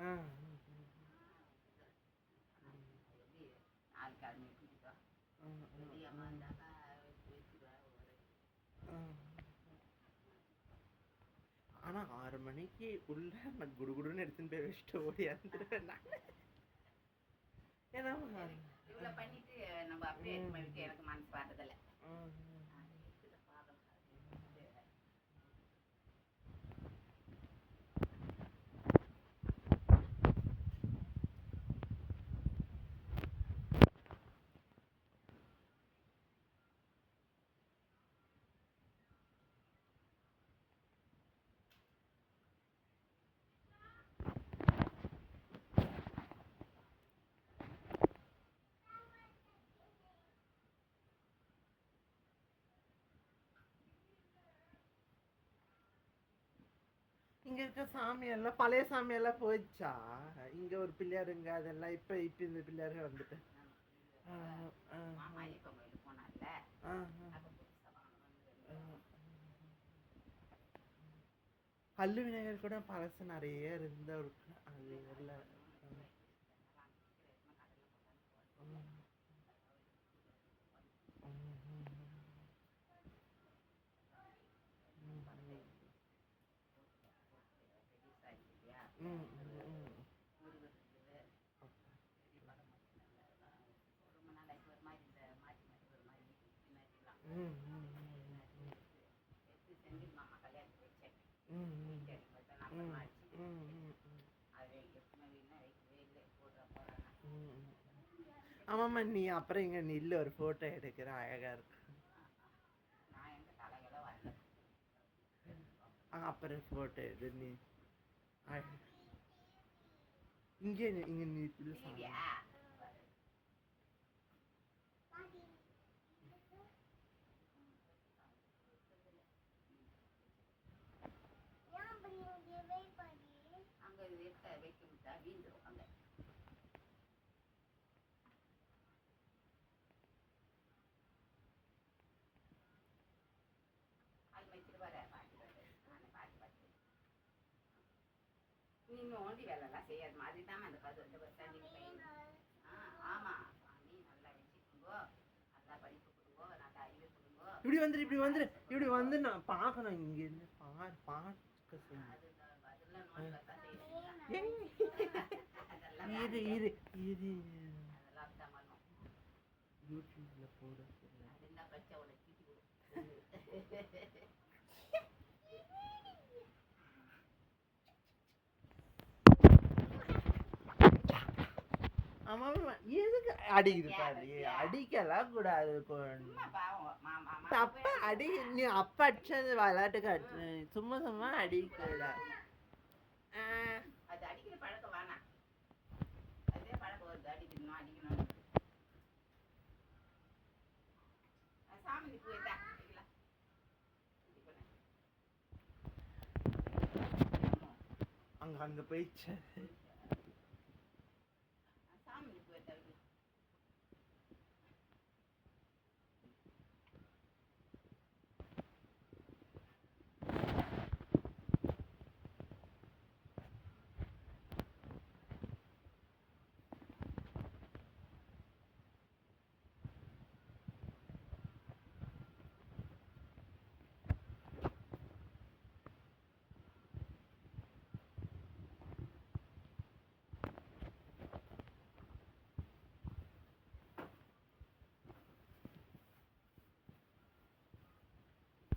ஆ ஆனா 6 மணிக்கு உள்ள நான் குடுகுடுன்னு எடுத்துன்னு போய் வச்சுட்டு ஓடியாந்துருவேன் நான். ஏன்னா இவ்வளோ பண்ணிட்டு நம்ம அப்படியே எனக்கு மனசு பார்த்ததில்ல. இங்க இருக்க சாமியெல்லாம் பழைய சாமியெல்லாம் போயிடுச்சா? இங்க ஒரு பிள்ளையாருங்க அதெல்லாம் இப்ப இந்த பிள்ளையாருங்க வந்துட்டு கல்லு விநாயகர் கூட பழசு நிறைய இருந்த இருக்கு அது ஊர்ல. ஆமாம்மா நீ அப்புறம் இங்க நில்லு ஒரு போட்டோ எடுக்கிற அழகா இருக்கு. அப்புறம் போட்டோ எடு நீ இங்கே இங்க நீ நீ நோண்டி வேலைலாம் செய்யாது மாதிரி தான் அந்த பதினெட்டு பர்சன்ட். ஆமா சாமி நல்லா வச்சுக்கோங்கோ, நல்லா படிப்பு கொடுங்கோ, நல்லா அறிவு கொடுங்கோ. இப்படி வந்து நான் பார்க்கணும் இங்க இருந்து பார்க்க இரு இரு இரு யூடியூப்ல போட என்ன பச்சை உனக்கு ஆமா எதுக்கு அடிக்குது பாரு, அடிக்கலாம் கூடாது. தப்பா அடி நீ அப்ப அடிச்சது விளையாட்டு காட்டு, சும்மா சும்மா அடிக்கூடாது. அது அடிக்கிற பழக்கம் வேணாம், அதே பழக்கம் வருது அடிக்கணும் அடிக்கணும். சாமி போயிட்டா அங்க போயிடுச்சு.